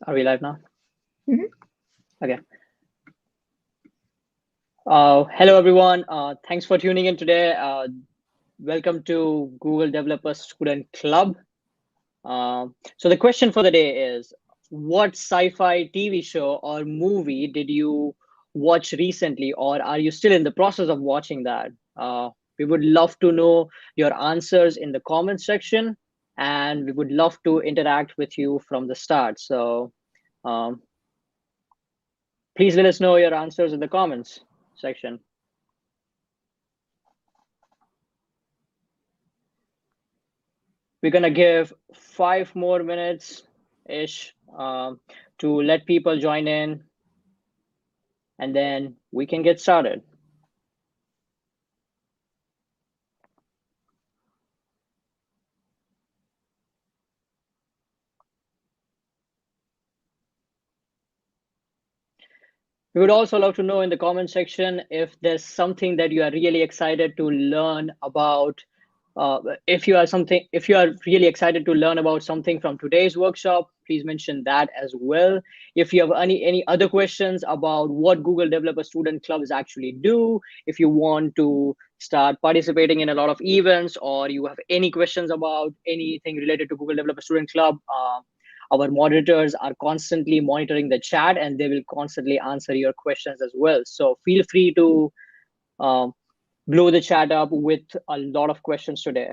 Are we live now? Mhm. Okay. Hello, everyone. Thanks for tuning in today. Welcome to Google Developer Student Club. So the question for the day is, what sci-fi TV show or movie did you watch recently, or are you still in the process of watching that? We would love to know your answers in the comments section, and we would love to interact with you from the start. So um, please let us know your answers in the comments section. We're gonna give 5 more minutes-ish to let people join in, and then we can get started. We would also love to know in the comment section if there's something that you are really excited to learn about. If you are really excited to learn about something from today's workshop, please mention that as well. If you have any other questions about what Google Developer Student Clubs actually do, if you want to start participating in a lot of events, or you have any questions about anything related to Google Developer Student Club, our moderators are constantly monitoring the chat, and they will constantly answer your questions as well. So feel free to um, blow the chat up with a lot of questions today.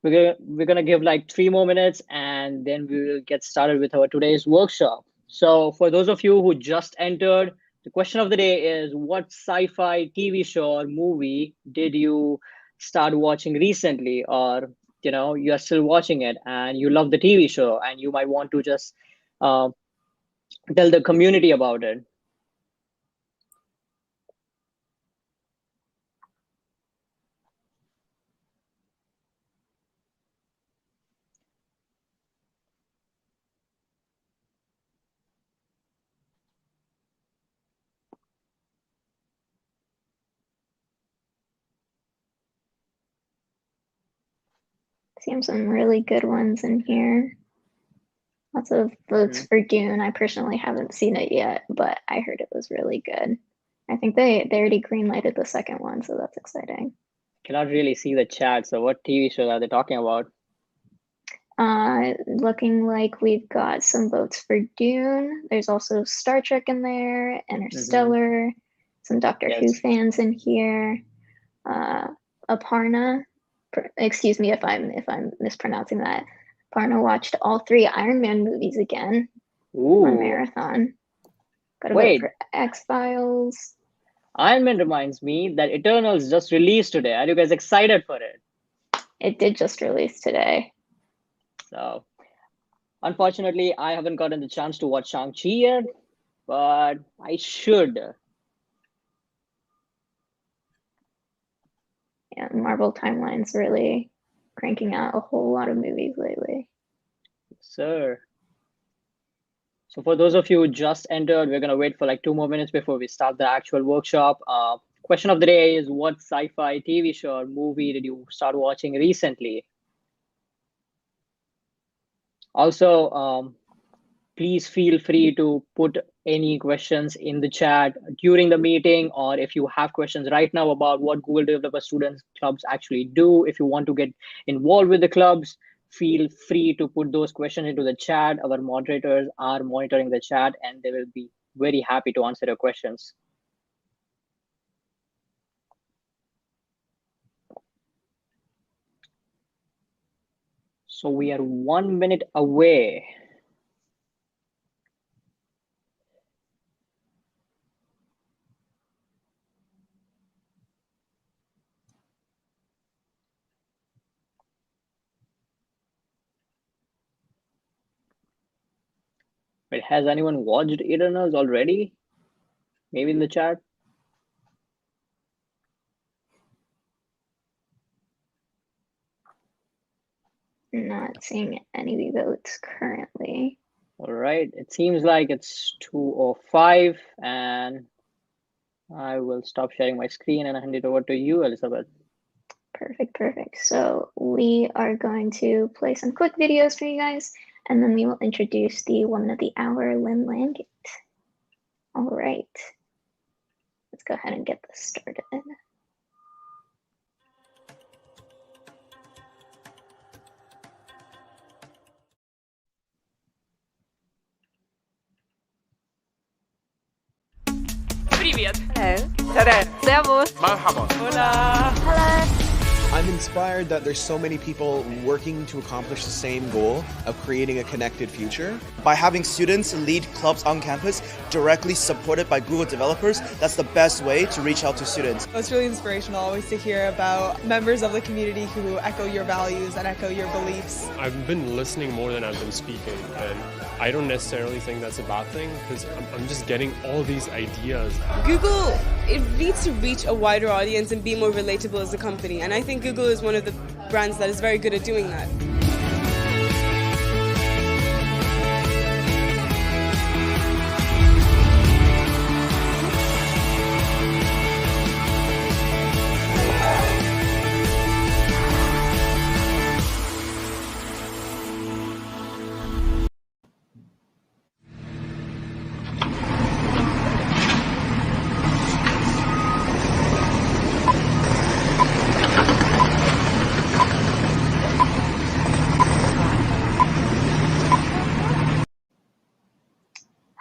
We're gonna give like 3 more minutes, and then we will get started with our today's workshop. So for those of you who just entered, the question of the day is, what sci-fi TV show or movie did you start watching recently, or you are still watching it and you love the TV show and you might want to just uh, tell the community about it. Seems some really good ones in here. Lots of votes for Dune. I personally haven't seen it yet, but I heard it was really good. I think they already greenlighted the second one, so that's exciting. Cannot really see the chat, so what TV shows are they talking about? Looking like we've got some votes for Dune. There's also Star Trek in there, Interstellar, some Doctor Who fans in here. Aparna, excuse me if I'm mispronouncing that. Aparna watched all 3 Iron Man movies again on marathon. Got a vote for X-Files. Iron Man reminds me that Eternals just released today. Are you guys excited for it? It did just release today. So, unfortunately, I haven't gotten the chance to watch Shang-Chi yet, but I should. Yeah, Marvel Timeline's really cranking out a whole lot of movies lately. Sir. So for those of you who just entered, we're going to wait for like 2 more minutes before we start the actual workshop. Question of the day is, what sci-fi TV show or movie did you start watching recently? Also, please feel free to put any questions in the chat during the meeting, or if you have questions right now about what Google Developer Students Clubs actually do, if you want to get involved with the clubs, feel free to put those questions into the chat. Our moderators are monitoring the chat, and they will be very happy to answer your questions. So we are 1 minute away. Wait, has anyone watched Eternals already? Maybe in the chat? Not seeing any votes currently. All right, it seems like it's 2:05, and I will stop sharing my screen and hand it over to you, Elizabeth. Perfect. So we are going to play some quick videos for you guys, and then we will introduce the woman of the hour, Lynn Langit. All right, let's go ahead and get this started. Привет. Hello. Servus. Marhaba. Hola. Hello. I'm inspired that there's so many people working to accomplish the same goal of creating a connected future. By having students lead clubs on campus directly supported by Google developers, that's the best way to reach out to students. It's really inspirational always to hear about members of the community who echo your values and echo your beliefs. I've been listening more than I've been speaking, and I don't necessarily think that's a bad thing because I'm just getting all these ideas. Google, it needs to reach a wider audience and be more relatable as a company, and I think Google is one of the brands that is very good at doing that.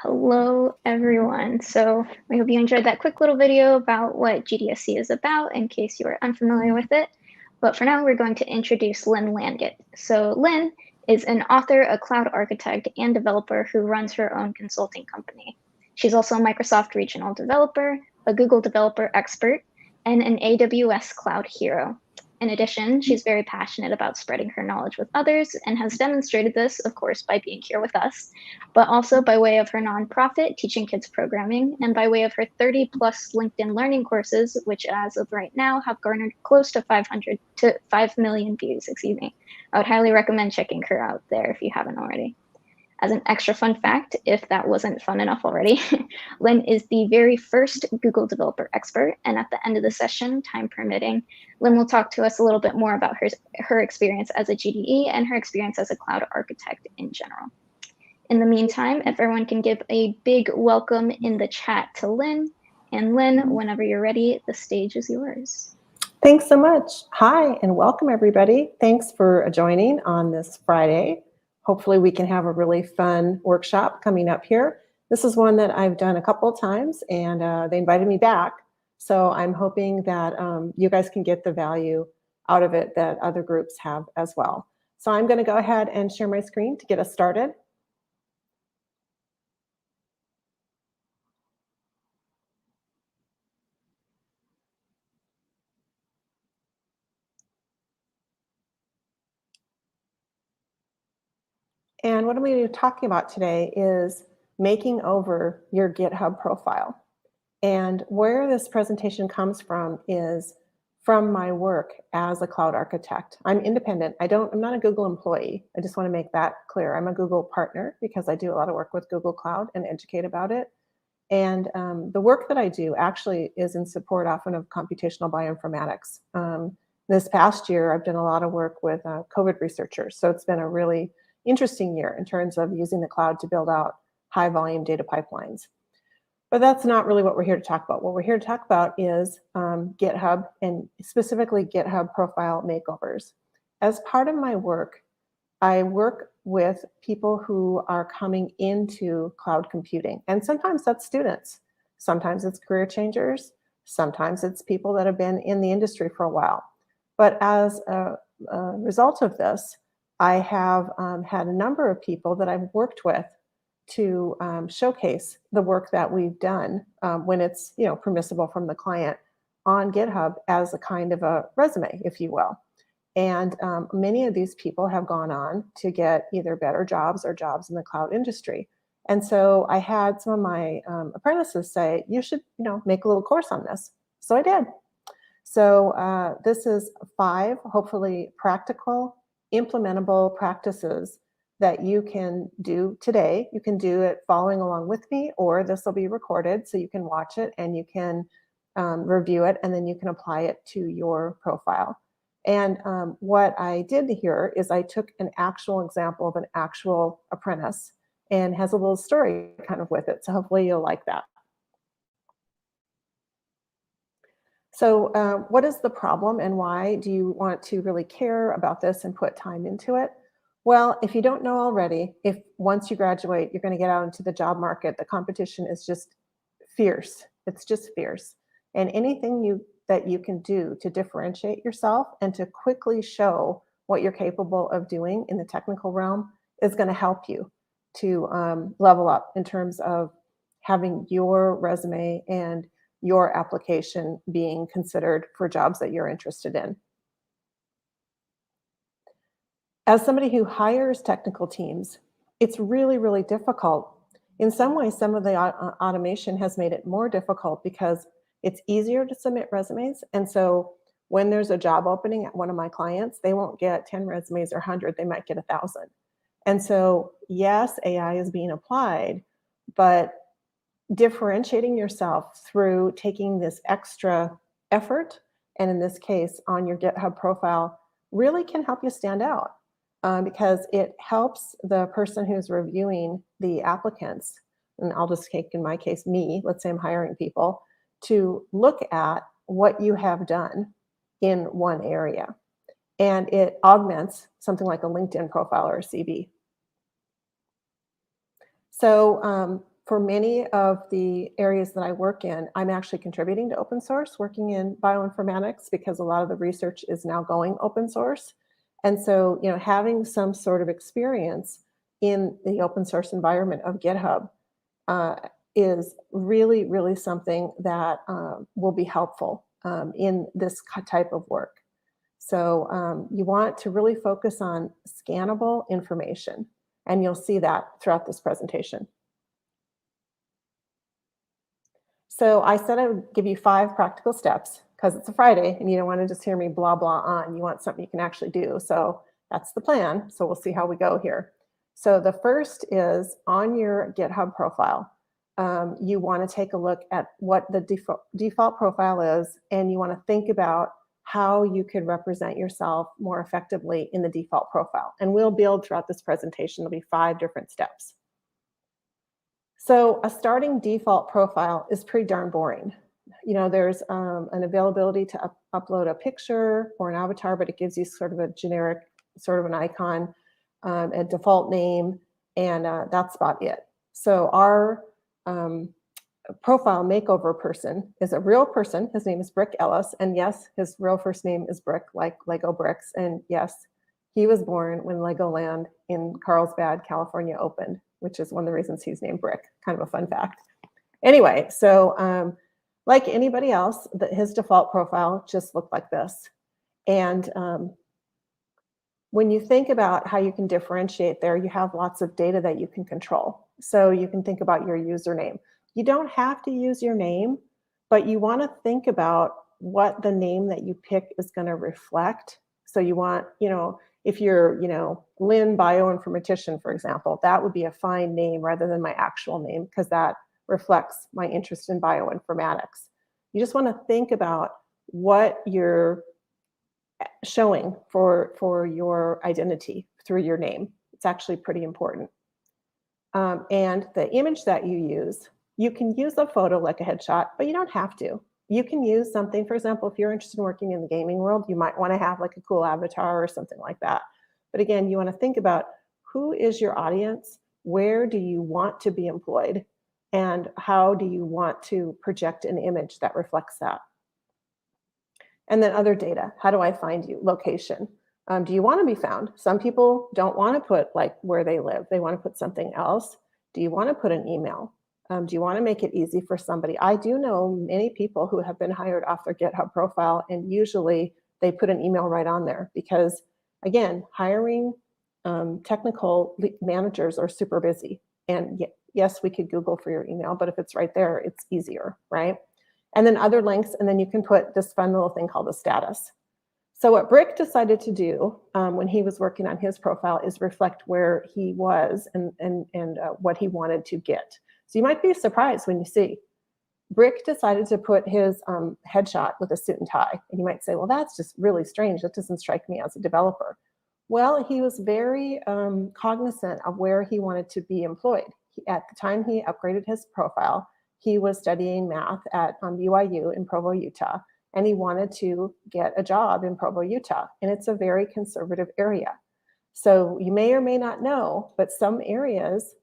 Hello, everyone. So we hope you enjoyed that quick little video about what GDSC is about in case you are unfamiliar with it. But for now, we're going to introduce Lynn Langit. So Lynn is an author, a cloud architect, and developer who runs her own consulting company. She's also a Microsoft regional developer, a Google Developer Expert, and an AWS Cloud Hero. In addition, she's very passionate about spreading her knowledge with others and has demonstrated this, of course, by being here with us, but also by way of her nonprofit, Teaching Kids Programming, and by way of her 30+ LinkedIn learning courses, which as of right now have garnered close to 5 million views, I would highly recommend checking her out there if you haven't already. As an extra fun fact, if that wasn't fun enough already, Lynn is the very first Google Developer Expert, and at the end of the session, time permitting, Lynn will talk to us a little bit more about her experience as a GDE and her experience as a cloud architect in general. In the meantime, if everyone can give a big welcome in the chat to Lynn, and Lynn, whenever you're ready, the stage is yours. Thanks so much. Hi, and welcome everybody. Thanks for joining on this Friday. Hopefully we can have a really fun workshop coming up here. This is one that I've done a couple of times, and they invited me back. So I'm hoping that you guys can get the value out of it that other groups have as well. So I'm going to go ahead and share my screen to get us started. And what I'm going to be talking about today is making over your GitHub profile. And where this presentation comes from is from my work as a cloud architect. I'm independent. I'm not a Google employee. I just want to make that clear. I'm a Google partner because I do a lot of work with Google Cloud and educate about it. And the work that I do actually is in support often of computational bioinformatics. This past year, I've done a lot of work with COVID researchers. So it's been a really interesting year in terms of using the cloud to build out high volume data pipelines. But that's not really what we're here to talk about. What we're here to talk about is GitHub, and specifically GitHub profile makeovers. As part of my work, I work with people who are coming into cloud computing. And sometimes that's students. Sometimes it's career changers. Sometimes it's people that have been in the industry for a while. But as a result of this, I have had a number of people that I've worked with to showcase the work that we've done when it's permissible from the client on GitHub as a kind of a resume, if you will. And many of these people have gone on to get either better jobs or jobs in the cloud industry. And so I had some of my apprentices say, you should make a little course on this. So I did. So this is 5 hopefully practical, implementable practices that you can do today. You can do it following along with me, or this will be recorded so you can watch it and you can review it, and then you can apply it to your profile. And what I did here is I took an actual example of an actual apprentice and has a little story kind of with it. So hopefully you'll like that. So what is the problem and why do you want to really care about this and put time into it? Well, if you don't know already, if once you graduate, you're going to get out into the job market, the competition is just fierce. It's just fierce. And anything that you can do to differentiate yourself and to quickly show what you're capable of doing in the technical realm is going to help you to level up in terms of having your resume and your application being considered for jobs that you're interested in. As somebody who hires technical teams, it's really, really difficult. In some ways, some of the automation has made it more difficult because it's easier to submit resumes. And so when there's a job opening at one of my clients, they won't get 10 resumes or 100, they might get 1,000. And so yes, AI is being applied, but differentiating yourself through taking this extra effort, and in this case on your GitHub profile, really can help you stand out because it helps the person who's reviewing the applicants, and I'll just take in my case me, let's say I'm hiring people, to look at what you have done in one area. And it augments something like a LinkedIn profile or a CV. So for many of the areas that I work in, I'm actually contributing to open source, working in bioinformatics, because a lot of the research is now going open source. And so, having some sort of experience in the open source environment of GitHub is really, really something that will be helpful in this type of work. So you want to really focus on scannable information, and you'll see that throughout this presentation. So I said I would give you 5 practical steps because it's a Friday and you don't want to just hear me blah, blah on. You want something you can actually do. So that's the plan. So we'll see how we go here. So the first is on your GitHub profile. You want to take a look at what the default profile is, and you want to think about how you could represent yourself more effectively in the default profile. And we'll build throughout this presentation. There'll be 5 different steps. So a starting default profile is pretty darn boring. There's an availability to upload a picture or an avatar, but it gives you sort of a generic, sort of an icon, a default name, and that's about it. So our profile makeover person is a real person. His name is Brick Ellis. And yes, his real first name is Brick, like Lego bricks. And yes, he was born when Legoland in Carlsbad, California opened, which is one of the reasons he's named Brick. Kind of a fun fact. Anyway, so like anybody else, his default profile just looked like this. And when you think about how you can differentiate there, you have lots of data that you can control. So you can think about your username. You don't have to use your name, but you want to think about what the name that you pick is going to reflect. So you want, if you're, Lynn Bioinformatician, for example, that would be a fine name rather than my actual name because that reflects my interest in bioinformatics. You just want to think about what you're showing for your identity through your name. It's actually pretty important. And the image that you use, you can use a photo like a headshot, but you don't have to. You can use something, for example, if you're interested in working in the gaming world, you might want to have like a cool avatar or something like that. But again, you want to think about who is your audience, where do you want to be employed, and how do you want to project an image that reflects that. And then other data, how do I find you? Location. Do you want to be found? Some people don't want to put like where they live. They want to put something else. Do you want to put an email? Do you want to make it easy for somebody? I do know many people who have been hired off their GitHub profile, and usually they put an email right on there because, again, hiring technical managers are super busy. And yes, we could Google for your email, but if it's right there, it's easier, right? And then other links, and then you can put this fun little thing called a status. So what Brick decided to do when he was working on his profile is reflect where he was and what he wanted to get. So you might be surprised when you see Brick decided to put his headshot with a suit and tie. And you might say, well, that's just really strange. That doesn't strike me as a developer. Well, he was very cognizant of where he wanted to be employed. At the time he upgraded his profile, he was studying math at BYU in Provo, Utah, and he wanted to get a job in Provo, Utah. And it's a very conservative area. So you may or may not know, but some areas,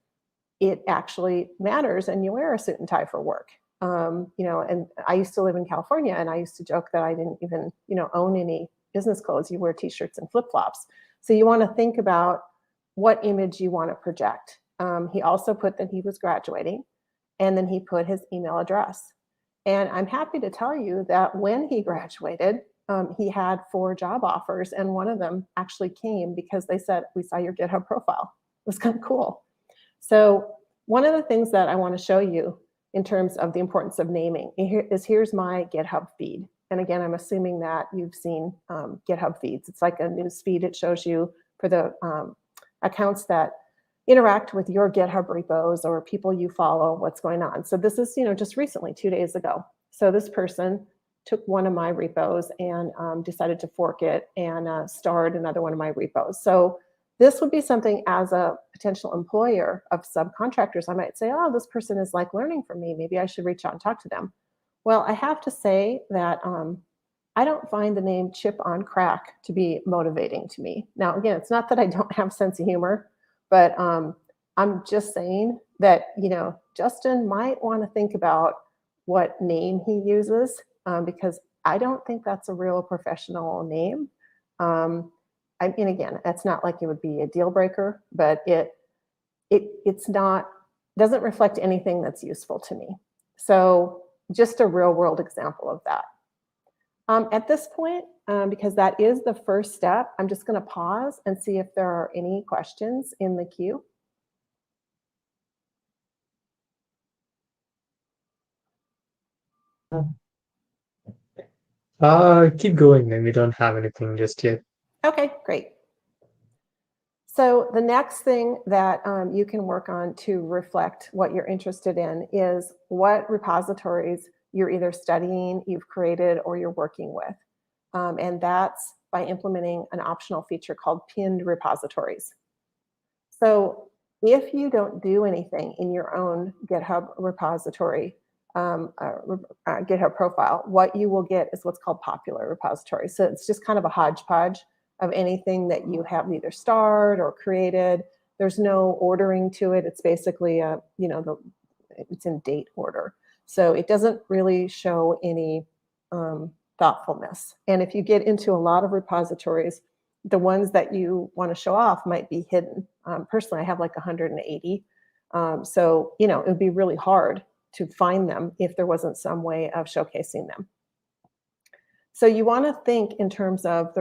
it actually matters and you wear a suit and tie for work. And I used to live in California, and I used to joke that I didn't even, own any business clothes. You wear t-shirts and flip-flops. So you want to think about what image you want to project. He also put that he was graduating, and then he put his email address. And I'm happy to tell you that when he graduated, he had 4 job offers, and one of them actually came because they said, we saw your GitHub profile. It was kind of cool. So one of the things that I want to show you in terms of the importance of naming is here's my GitHub feed. And again, I'm assuming that you've seen GitHub feeds. It's like a news feed. It shows you for the accounts that interact with your GitHub repos or people you follow, what's going on. So this is, just recently, 2 days ago. So this person took one of my repos and decided to fork it and starred another one of my repos. So this would be something as a potential employer of subcontractors, I might say, oh, this person is like learning from me. Maybe I should reach out and talk to them. Well, I have to say that I don't find the name Chip on Crack to be motivating to me. Now, again, it's not that I don't have a sense of humor, but I'm just saying that, Justin might want to think about what name he uses because I don't think that's a real professional name. Again, it's not like it would be a deal breaker, but it's not, doesn't reflect anything that's useful to me. So just a real world example of that. At this point, because that is the first step, I'm just going to pause and see if there are any questions in the queue. Keep going, and we don't have anything just yet. Okay, great. So the next thing that you can work on to reflect what you're interested in is what repositories you're either studying, you've created, or you're working with. And that's by implementing an optional feature called pinned repositories. So if you don't do anything in your own GitHub repository, GitHub profile, what you will get is what's called popular repositories. So it's just kind of a hodgepodge of anything that you have either starred or created. There's no ordering to it. It's basically it's in date order. So it doesn't really show any thoughtfulness. And if you get into a lot of repositories, the ones that you want to show off might be hidden. Personally, I have like 180. So, it would be really hard to find them if there wasn't some way of showcasing them. So you want to think in terms of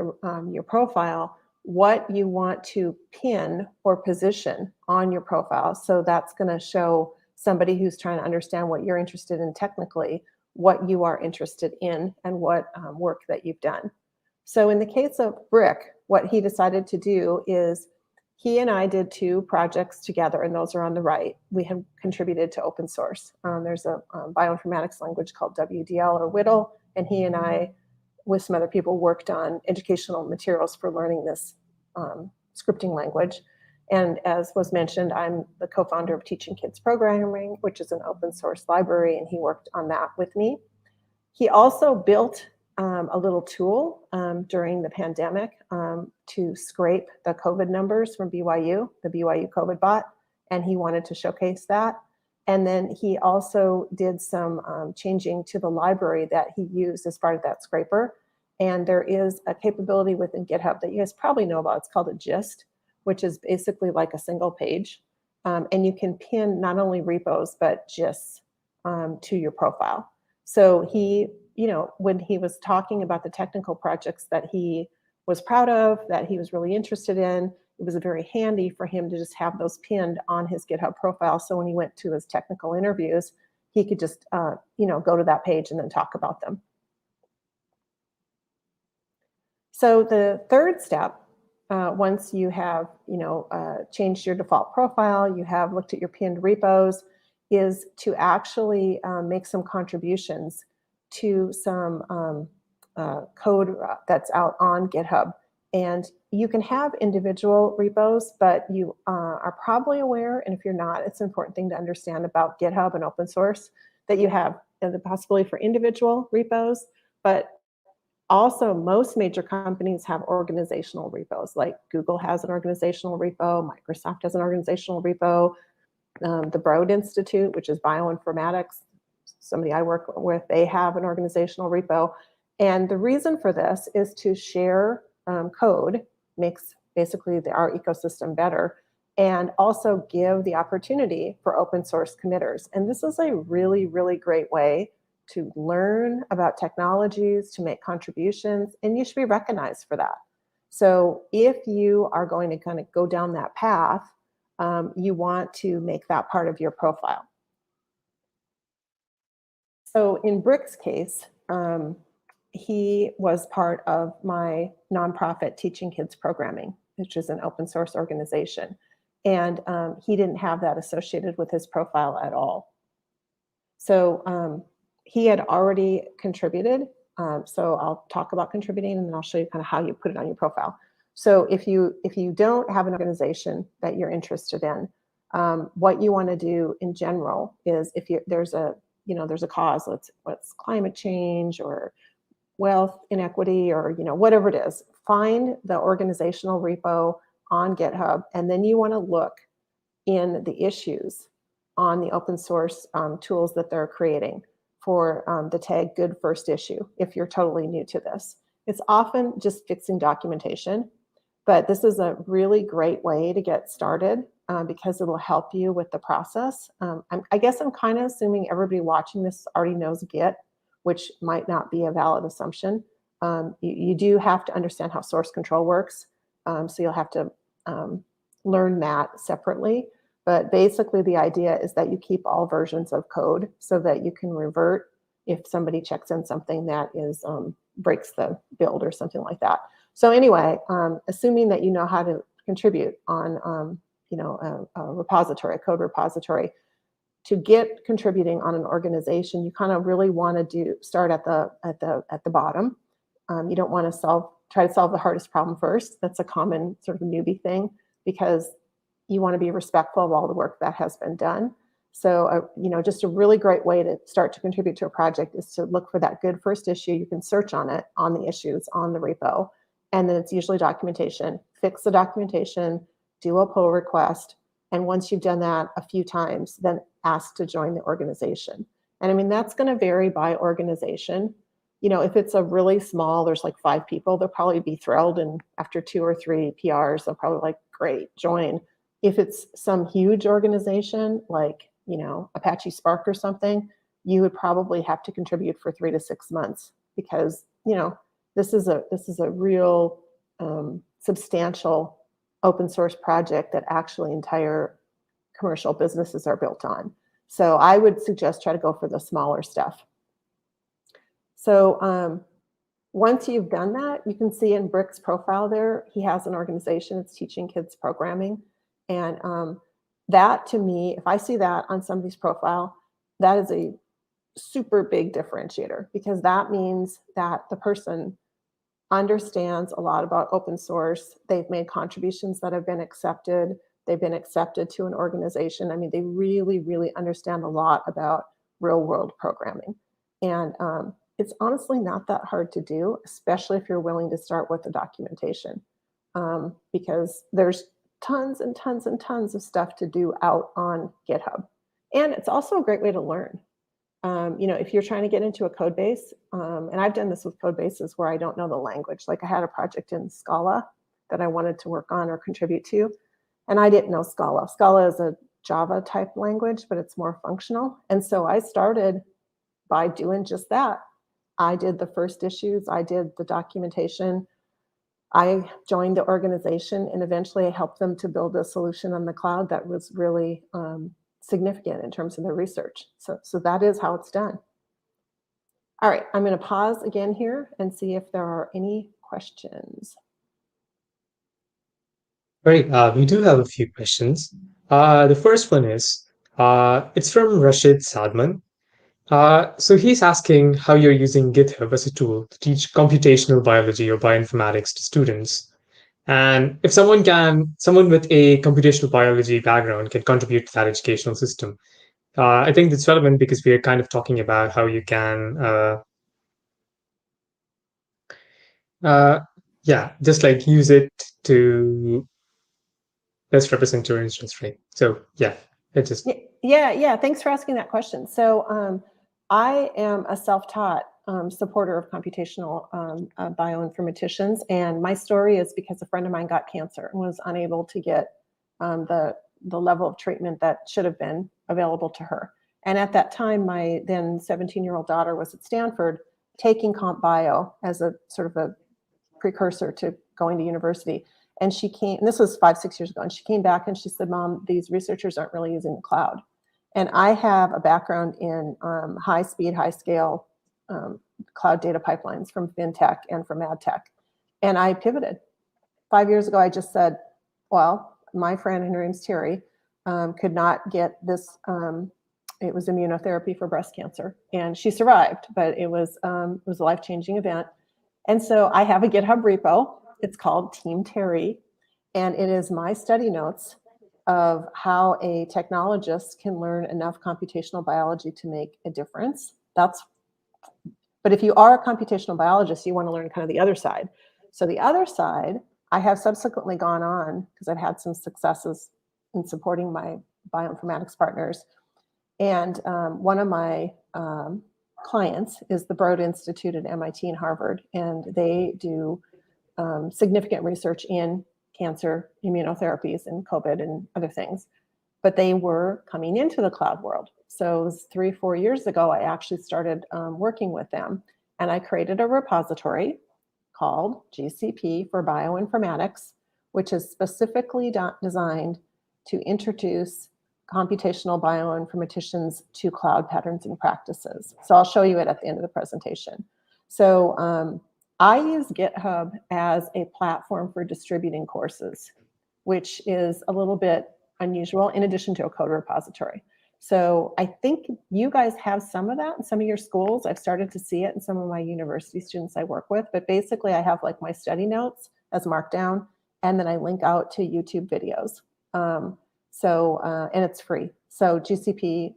your profile, what you want to pin or position on your profile. So that's going to show somebody who's trying to understand what you're interested in technically, what you are interested in, and what work that you've done. So in the case of Brick, what he decided to do is he and I did 2 projects together, and those are on the right. We have contributed to open source. There's a bioinformatics language called WDL or WDL, and he and I, with some other people, worked on educational materials for learning this scripting language. And as was mentioned, I'm the co-founder of Teaching Kids Programming, which is an open source library, and he worked on that with me. He also built a little tool during the pandemic to scrape the COVID numbers from BYU, the ByuCovered bot, and he wanted to showcase that. And then he also did some changing to the library that he used as part of that scraper. And there is a capability within GitHub that you guys probably know about. It's called a gist, which is basically like a single page. And you can pin not only repos, but gists to your profile. So he, when he was talking about the technical projects that he was proud of, that he was really interested in, it was very handy for him to just have those pinned on his GitHub profile. So when he went to his technical interviews, he could just, go to that page and then talk about them. So the third step, once you have, changed your default profile, you have looked at your pinned repos, is to actually make some contributions to some code that's out on GitHub. And you can have individual repos, but you are probably aware, and if you're not, it's an important thing to understand about GitHub and open source, that you have the possibility for individual repos, but also most major companies have organizational repos. Like Google has an organizational repo, Microsoft has an organizational repo, the Broad Institute, which is bioinformatics, somebody I work with, they have an organizational repo. And the reason for this is to share code, makes basically our ecosystem better, and also give the opportunity for open source committers. And this is a really, really great way to learn about technologies, to make contributions, and you should be recognized for that. So if you are going to kind of go down that path, you want to make that part of your profile. So in Brick's case, he was part of my nonprofit Teaching Kids Programming, which is an open source organization. And he didn't have that associated with his profile at all. So he had already contributed. So I'll talk about contributing, and then I'll show you kind of how you put it on your profile. So if you don't have an organization that you're interested in, what you want to do in general is, if there's a cause, let's climate change or wealth inequity, or whatever it is, find the organizational repo on GitHub, and then you want to look in the issues on the open source tools that they're creating for the tag good first issue if you're totally new to this. It's often just fixing documentation, but this is a really great way to get started because it'll help you with the process. I guess I'm kind of assuming everybody watching this already knows Git, which might not be a valid assumption. You do have to understand how source control works, so you'll have to learn that separately. But basically the idea is that you keep all versions of code so that you can revert if somebody checks in something that is breaks the build or something like that. So anyway, assuming that you know how to contribute on a repository, a code repository, to get contributing on an organization, you kind of really want to start at the bottom. You don't want to try to solve the hardest problem first. That's a common sort of newbie thing, because you want to be respectful of all the work that has been done. So, just a really great way to start to contribute to a project is to look for that good first issue. You can search on it, on the issues, on the repo, and then it's usually documentation. Fix the documentation, do a pull request, and once you've done that a few times, then ask to join the organization. And I mean, that's going to vary by organization. If it's a really small, there's like 5 people, they'll probably be thrilled, and after 2 or 3 PRs, they'll probably like, great, join. If it's some huge organization, like, Apache Spark or something, you would probably have to contribute for 3 to 6 months, because, this is a real substantial open source project that actually entire commercial businesses are built on. So I would suggest try to go for the smaller stuff. So once you've done that, you can see in Brick's profile there, he has an organization, it's Teaching Kids Programming. And that, to me, if I see that on somebody's profile, that is a super big differentiator, because that means that the person understands a lot about open source. They've made contributions that have been accepted. They've been accepted to an organization. I mean, they really, really understand a lot about real world programming. And it's honestly not that hard to do, especially if you're willing to start with the documentation, because there's tons and tons and tons of stuff to do out on GitHub. And it's also a great way to learn. If you're trying to get into a code base, and I've done this with code bases where I don't know the language. Like I had a project in Scala that I wanted to work on or contribute to, and I didn't know Scala. Scala is a Java type language, but it's more functional. And so I started by doing just that. I did the first issues, I did the documentation, I joined the organization, and eventually I helped them to build a solution on the cloud that was really significant in terms of their research. So that is how it's done. All right, I'm going to pause again here and see if there are any questions. Great. We do have a few questions. The first one is, It's from Rashid Sadman. So he's asking how you're using GitHub as a tool to teach computational biology or bioinformatics to students. And if someone with a computational biology background can contribute to that educational system. I think it's relevant because we are kind of talking about how you can, just like use it to best represent your interest, right? So yeah, it just yeah. Thanks for asking that question. So I am a self-taught supporter of computational bioinformaticians, and my story is because a friend of mine got cancer and was unable to get the level of treatment that should have been available to her. And at that time, my then 17-year-old daughter was at Stanford taking comp bio as a sort of a precursor to going to university. And she came, and this was 5-6 years ago, and she came back and she said, Mom, these researchers aren't really using the cloud. And I have a background in high speed, high scale cloud data pipelines from fintech and from ad tech. And I pivoted. 5 years ago, I just said, well, my friend, and her name's Terry, could not get this, it was immunotherapy for breast cancer. And she survived, but it was a life-changing event. And so I have a GitHub repo. It's called Team Terry, and it is my study notes of how a technologist can learn enough computational biology to make a difference. But if you are a computational biologist, you want to learn kind of the other side. So the other side, I have subsequently gone on, because I've had some successes in supporting my bioinformatics partners. And one of my clients is the Broad Institute at MIT and Harvard, and they do significant research in cancer immunotherapies and COVID and other things. But they were coming into the cloud world. So it was 3-4 years ago, I actually started working with them, and I created a repository called GCP for Bioinformatics, which is specifically designed to introduce computational bioinformaticians to cloud patterns and practices. So I'll show you it at the end of the presentation. So I use GitHub as a platform for distributing courses, which is a little bit unusual, in addition to a code repository. So I think you guys have some of that in some of your schools. I've started to see it in some of my university students I work with, but basically I have like my study notes as Markdown, and then I link out to YouTube videos. And it's free. So GCP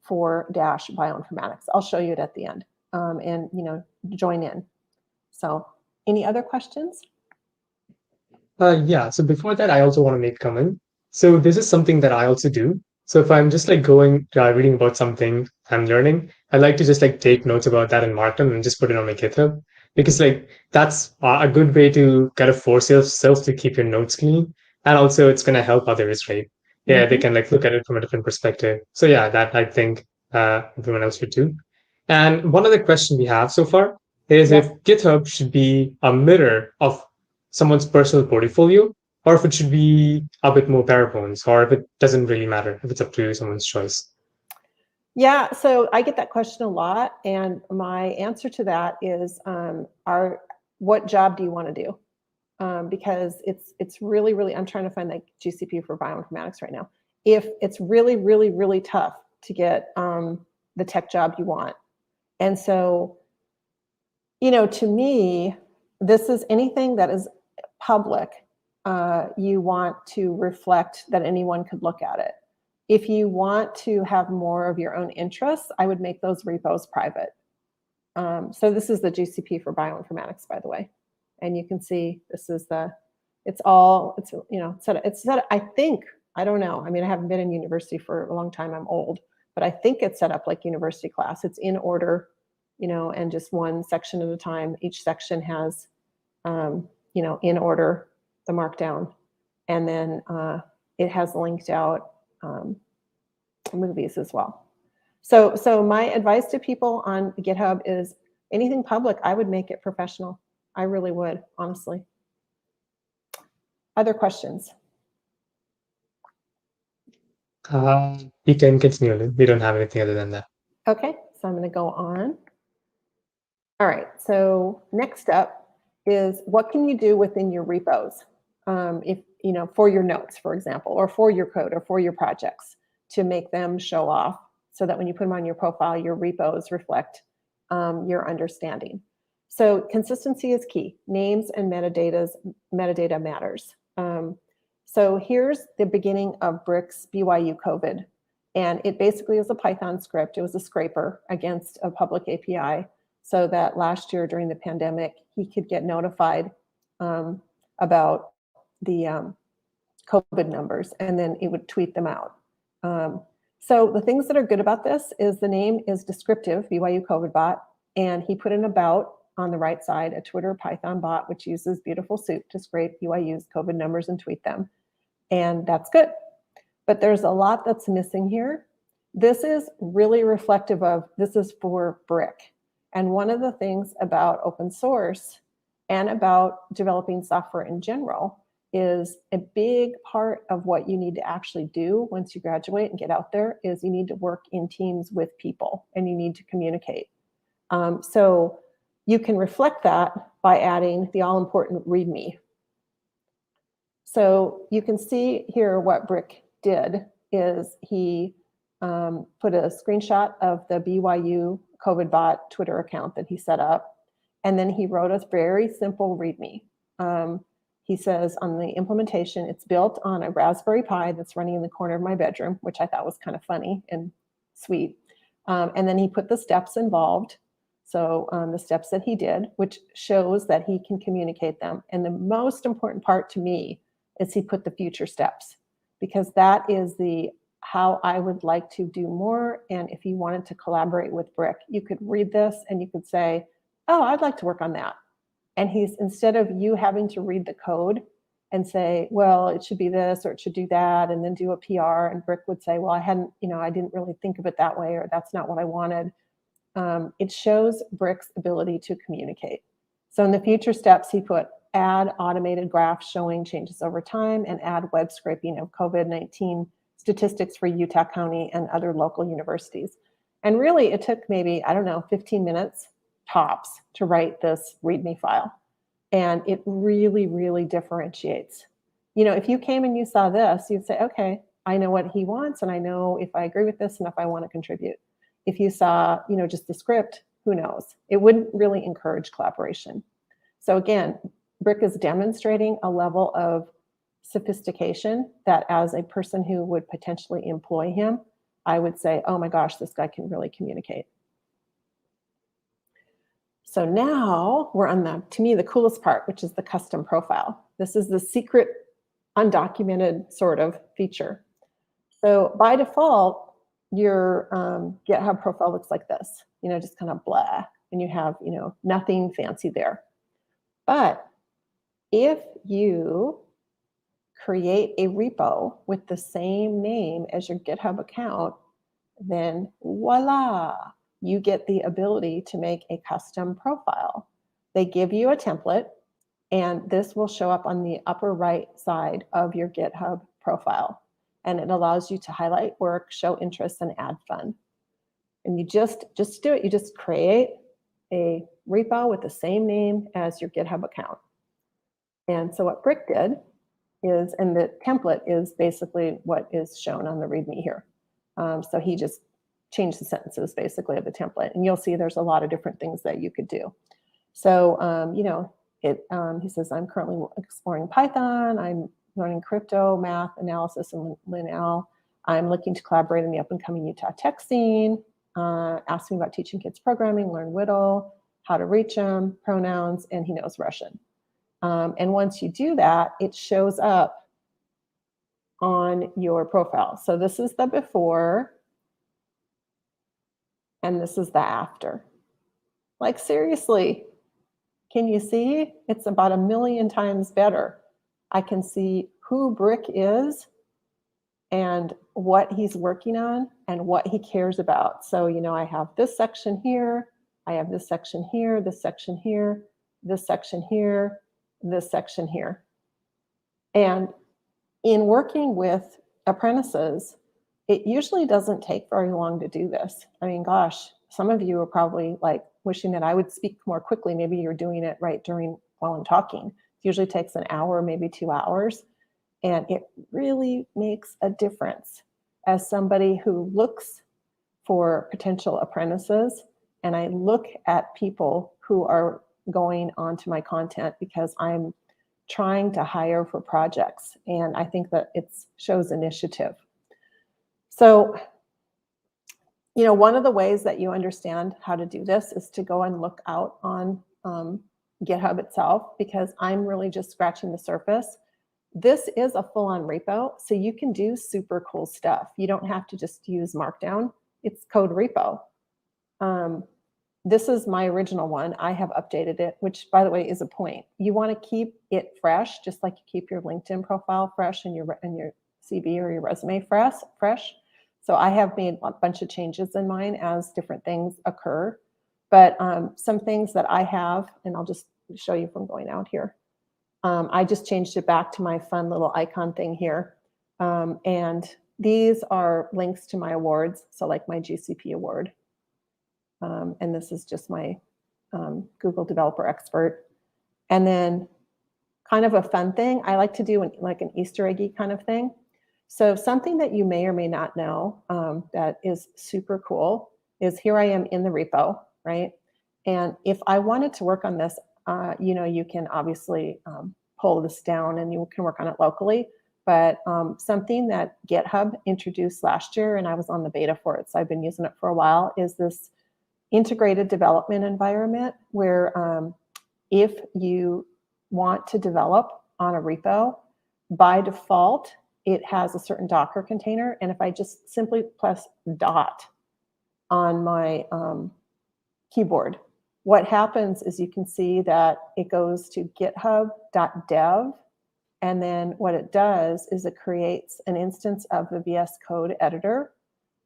for bioinformatics. I'll show you it at the end, and join in. So any other questions? Yeah. So before that, I also want to make a comment. So this is something that I also do. So if I'm just like reading about something I'm learning, I like to just like take notes about that and mark them and just put it on my GitHub, because like that's a good way to kind of force yourself to keep your notes clean. And also it's going to help others, right? Yeah, they can like look at it from a different perspective. So yeah, that I think everyone else should do. And one other question we have so far is if GitHub should be a mirror of someone's personal portfolio, or if it should be a bit more bare bones, or if it doesn't really matter, if it's up to someone's choice. Yeah, so I get that question a lot, and my answer to that is, what job do you want to do? Because it's really, really, I'm trying to find the GCP for bioinformatics right now. If it's really, really, really tough to get the tech job you want. And so, to me, this is anything that is public, you want to reflect that anyone could look at it. If you want to have more of your own interests, I would make those repos private. So this is the GCP for bioinformatics, by the way. And you can see this is it's set, I think, I don't know. I mean, I haven't been in university for a long time. I'm old, but I think it's set up like university class. It's in order, and just one section at a time. Each section has, in order, the markdown. And then it has linked out movies as well. So my advice to people on GitHub is anything public, I would make it professional. I really would, honestly. Other questions? You can continue, Lynn. We don't have anything other than that. Okay, so I'm going to go on. All right, so next up is what can you do within your repos? for your notes, for example, or for your code or for your projects, to make them show off so that when you put them on your profile, your repos reflect your understanding. So consistency is key. Names and metadata matters. So here's the beginning of Brick's ByuCovered. And it basically is a Python script. It was a scraper against a public API so that last year during the pandemic, he could get notified about the COVID numbers, and then it would tweet them out. So the things that are good about this is the name is descriptive, ByuCovered bot, and he put an about on the right side, a Twitter Python bot, which uses beautiful soup to scrape BYU's COVID numbers and tweet them. And that's good. But there's a lot that's missing here. This is really reflective of, this is for Brick. And one of the things about open source and about developing software in general is a big part of what you need to actually do once you graduate and get out there is you need to work in teams with people and you need to communicate. So you can reflect that by adding the all-important Readme. So you can see here what Brick did is he put a screenshot of the ByuCovered bot Twitter account that he set up, and then he wrote a very simple README. He says on the implementation, it's built on a Raspberry Pi that's running in the corner of my bedroom, which I thought was kind of funny and sweet. And then he put the steps involved. So the steps that he did, which shows that he can communicate them. And the most important part to me is he put the future steps, because that is the how I would like to do more. And if you wanted to collaborate with Brick, you could read this and you could say, oh, I'd like to work on that. And he's, instead of you having to read the code and say, well, it should be this or it should do that, and then do a PR, and Brick would say, well, I didn't really think of it that way, or that's not what I wanted. It shows Brick's ability to communicate. So in the future steps, he put add automated graphs showing changes over time and add web scraping of COVID-19 statistics for Utah County and other local universities. And really it took maybe, 15 minutes tops to write this README file. And it really, really differentiates. If you came and you saw this, you'd say, okay, I know what he wants and I know if I agree with this and if I want to contribute. If you saw, just the script, who knows? It wouldn't really encourage collaboration. So again, Brick is demonstrating a level of sophistication that as a person who would potentially employ him, I would say, oh my gosh, this guy can really communicate. So now we're on to me, the coolest part, which is the custom profile. This is the secret, undocumented sort of feature. So by default, your GitHub profile looks like this, just kind of blah, and you have, nothing fancy there. But if you create a repo with the same name as your GitHub account, then voila, you get the ability to make a custom profile. They give you a template, and this will show up on the upper right side of your GitHub profile. And it allows you to highlight work, show interest, and add fun. And you just do it. You just create a repo with the same name as your GitHub account. And so what Brick did is, and the template is basically what is shown on the README here. So he just changed the sentences basically of the template. And you'll see there's a lot of different things that you could do. So, he says, I'm currently exploring Python. I'm learning crypto, math, analysis, and LinL. I'm looking to collaborate in the up and coming Utah tech scene. Ask me about teaching kids programming, learn Whittle, how to reach them, pronouns, and he knows Russian. And once you do that, it shows up on your profile. So this is the before, and this is the after. Like, seriously, can you see? It's about 1 million times better. I can see who Brick is and what he's working on and what he cares about. So, I have this section here, I have this section here, this section here, this section here, this section here. And in working with apprentices, it usually doesn't take very long to do this. I mean, gosh, some of you are probably like wishing that I would speak more quickly. Maybe you're doing it right while I'm talking. It usually takes an hour, maybe 2 hours. And it really makes a difference as somebody who looks for potential apprentices, and I look at people who are going onto my content because I'm trying to hire for projects, and I think that it shows initiative. So, you know, one of the ways that you understand how to do this is to go and look out on GitHub itself, because I'm really just scratching the surface. This is a full-on repo, so you can do super cool stuff. You don't have to just use Markdown. It's code repo. This is my original one. I have updated it, which, by the way, is a point. You want to keep it fresh, just like you keep your LinkedIn profile fresh and your CV or your resume fresh. So I have made a bunch of changes in mine as different things occur. But some things that I have, and I'll just show you from going out here. I just changed it back to my fun little icon thing here. And these are links to my awards. So like my GCP award. And this is just my Google Developer Expert. And then kind of a fun thing, I like to do like an Easter eggy kind of thing. So something that you may or may not know that is super cool is here I am in the repo, right? And if I wanted to work on this, you know, you can obviously pull this down and you can work on it locally. But something that GitHub introduced last year, and I was on the beta for it, so I've been using it for a while, is this integrated development environment where if you want to develop on a repo, by default, it has a certain Docker container. And if I just simply press dot on my keyboard, what happens is you can see that it goes to github.dev. And then what it does is it creates an instance of the VS Code editor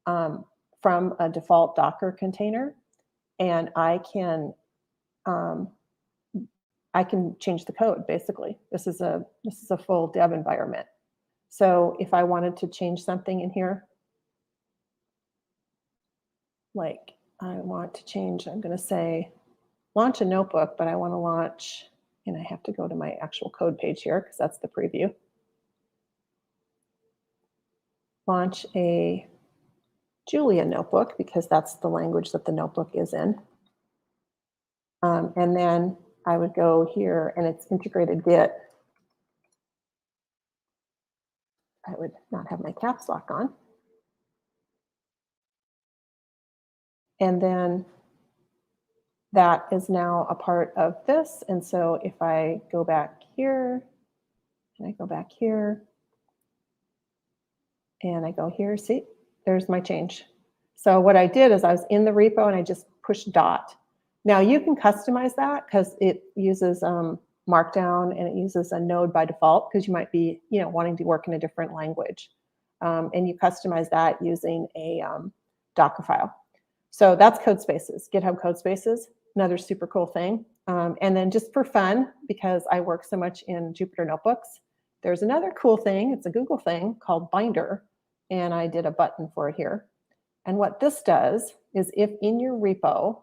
from a default Docker container. And I can change the code, basically. This is a full dev environment. So if I wanted to change something in here, like I want to change, I'm going to say launch a notebook, but I want to launch, and I have to go to my actual code page here because that's the preview. Launch a Julia notebook because that's the language that the notebook is in. And then I would go here and it's integrated Git. I would not have my caps lock on. And then that is now a part of this. And so if I go back here, and I go back here, and I go here, see, there's my change. So what I did is I was in the repo and I just pushed dot. Now you can customize that because it uses Markdown and it uses a node by default because you might be, you know, wanting to work in a different language. And you customize that using a Docker file. So that's Codespaces, GitHub Codespaces, another super cool thing. And then just for fun, because I work so much in Jupyter Notebooks, there's another cool thing. It's a Google thing called Binder. And I did a button for it here. And what this does is if in your repo,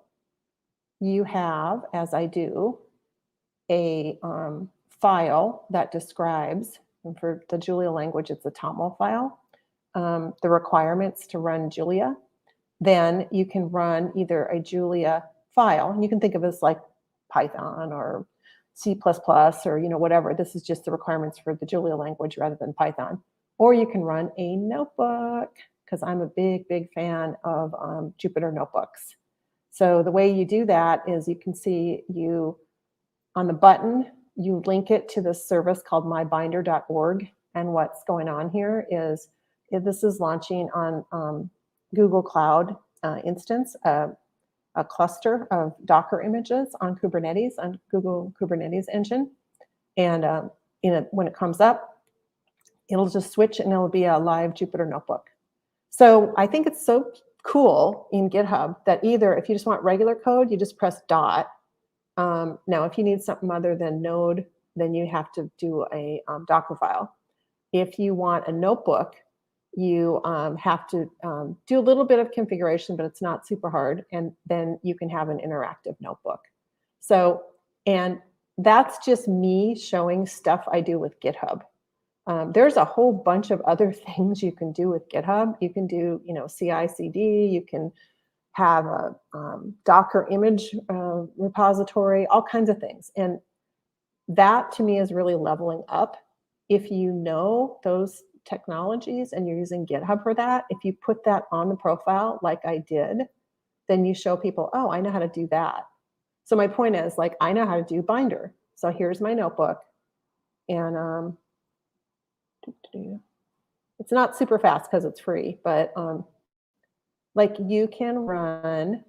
you have, as I do, a file that describes, and for the Julia language, it's a TOML file, the requirements to run Julia, then you can run either a Julia file, and you can think of it as like Python or C++ or, you know, whatever. This is just the requirements for the Julia language rather than Python. Or you can run a notebook, because I'm a big, big fan of Jupyter Notebooks. So the way you do that is you can see on the button, you link it to this service called mybinder.org. And what's going on here is this is launching on Google Cloud instance, a cluster of Docker images on Kubernetes, on Google Kubernetes engine. And when it comes up, it'll just switch and it'll be a live Jupyter Notebook. So I think it's so cool in GitHub that either if you just want regular code, you just press dot. Now, if you need something other than node, then you have to do a Docker file. If you want a notebook, you have to do a little bit of configuration, but it's not super hard. And then you can have an interactive notebook. So, and that's just me showing stuff I do with GitHub. There's a whole bunch of other things you can do with GitHub. You can do, CI/CD. You can have a Docker image repository, all kinds of things. And that to me is really leveling up. If you know those technologies and you're using GitHub for that, if you put that on the profile like I did, then you show people, oh, I know how to do that. So my point is, like, I know how to do Binder. So here's my notebook. And it's not super fast because it's free, but like you can run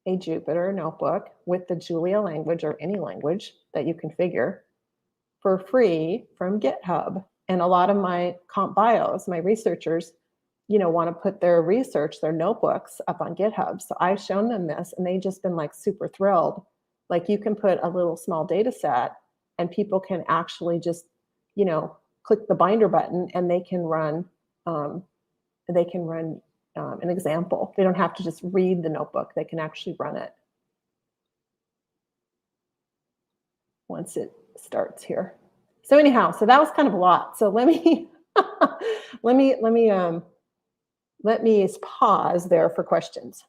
a Jupyter notebook with the Julia language or any language that you configure for free from GitHub. And a lot of my comp bios, my researchers, want to put their research, their notebooks up on GitHub. So I've shown them this and they've just been like super thrilled. Like you can put a little small data set and people can actually just, click the Binder button and they can run an example. They don't have to just read the notebook. They can actually run it once it starts here. So anyhow, so that was kind of a lot. So let me let me pause there for questions.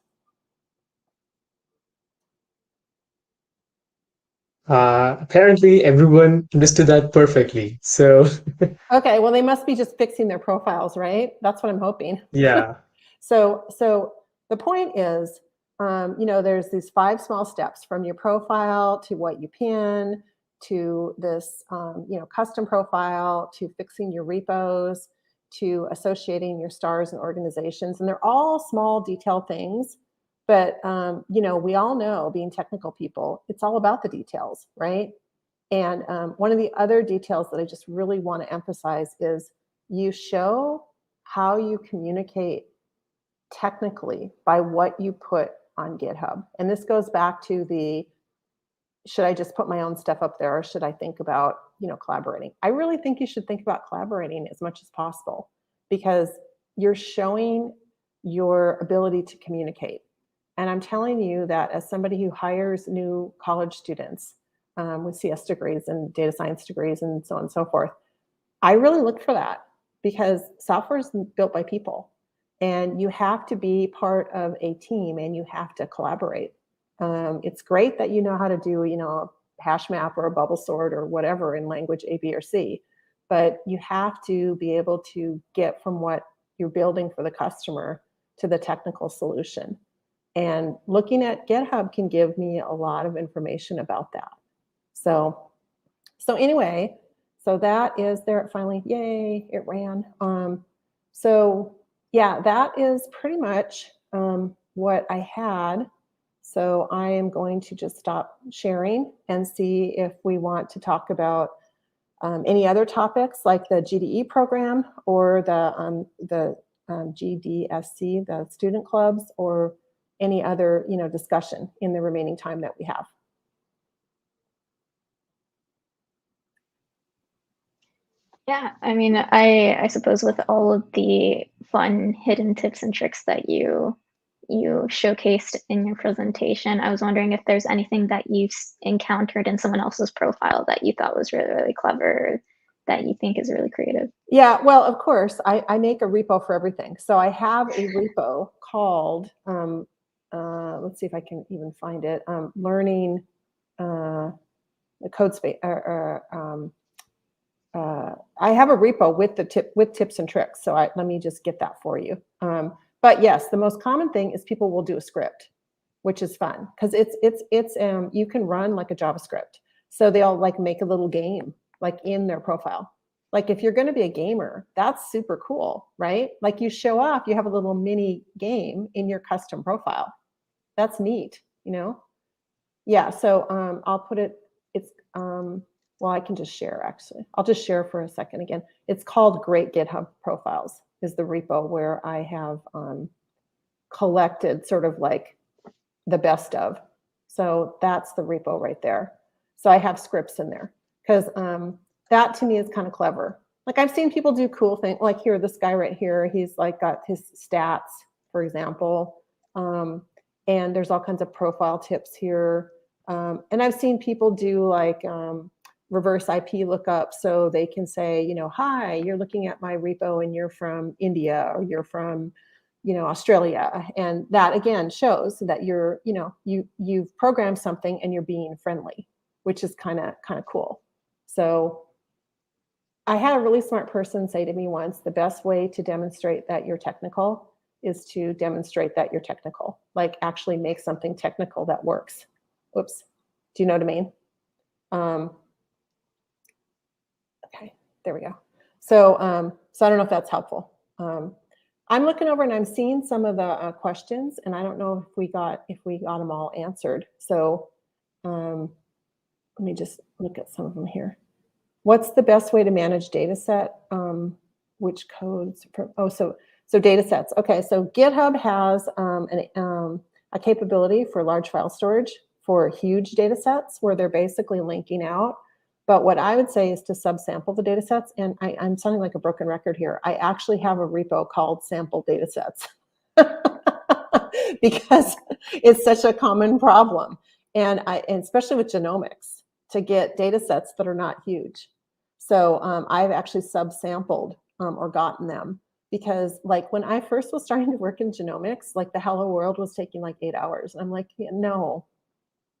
Apparently everyone understood that perfectly. So okay, well, they must be just fixing their profiles, right? That's what I'm hoping. yeah. So the point is, there's these 5 small steps from your profile to what you pin, to this, custom profile, to fixing your repos, to associating your stars and organizations. And they're all small detail things. But, we all know, being technical people, it's all about the details, right? And one of the other details that I just really want to emphasize is you show how you communicate technically by what you put on GitHub. And this goes back to the, should I just put my own stuff up there or should I think about, collaborating? I really think you should think about collaborating as much as possible because you're showing your ability to communicate. And I'm telling you that as somebody who hires new college students with CS degrees and data science degrees and so on and so forth, I really look for that because software is built by people and you have to be part of a team and you have to collaborate. It's great that you know how to do, a hash map or a bubble sort or whatever in language A, B, or C, but you have to be able to get from what you're building for the customer to the technical solution. And looking at GitHub can give me a lot of information about that. So anyway, so that is there finally, yay, it ran. So yeah, that is pretty much what I had. So I am going to just stop sharing and see if we want to talk about any other topics like the GDE program or the GDSC, the student clubs, or any other discussion in the remaining time that we have. Yeah, I mean, I suppose with all of the fun hidden tips and tricks that you showcased in your presentation, I was wondering if there's anything that you've encountered in someone else's profile that you thought was really, really clever, that you think is really creative. Yeah, well, of course, I make a repo for everything. So I have a repo called, let's see if I can even find it, learning the code space. I have a repo with tips and tricks. So let me just get that for you. But yes, the most common thing is people will do a script, which is fun because it's you can run like a JavaScript. So they'll like make a little game like in their profile. Like if you're going to be a gamer, that's super cool, right? Like you show up, you have a little mini game in your custom profile. That's neat, Yeah, so I'll put it, it's, well, I can just share actually. I'll just share for a second again. It's called Great GitHub Profiles is the repo where I have collected sort of like the best of. So that's the repo right there. So I have scripts in there because that to me is kind of clever. Like I've seen people do cool things like here, this guy right here, he's like got his stats, for example. And there's all kinds of profile tips here. And I've seen people do like reverse IP lookup, so they can say, you know, hi, you're looking at my repo and you're from India, or you're from, you know, Australia. And that again shows that you're, you know, you've programmed something and you're being friendly, which is kind of cool. So I had a really smart person say to me once, the best way to demonstrate that you're technical is to demonstrate that you're technical, like actually make something technical that works. Oops. Do you know what I mean? Okay, there we go. So, so I don't know if that's helpful. I'm looking over and I'm seeing some of the questions, and I don't know if we got them all answered. So let me just look at some of them here. What's the best way to manage data set? Which codes? So data sets. Okay, so GitHub has a capability for large file storage for huge data sets where they're basically linking out. But what I would say is to subsample the data sets. And I'm sounding like a broken record here. I actually have a repo called sample data sets because it's such a common problem. And especially with genomics, to get data sets that are not huge. So I've actually subsampled or gotten them, because like when I first was starting to work in genomics, like the hello world was taking like 8 hours. And I'm like, yeah,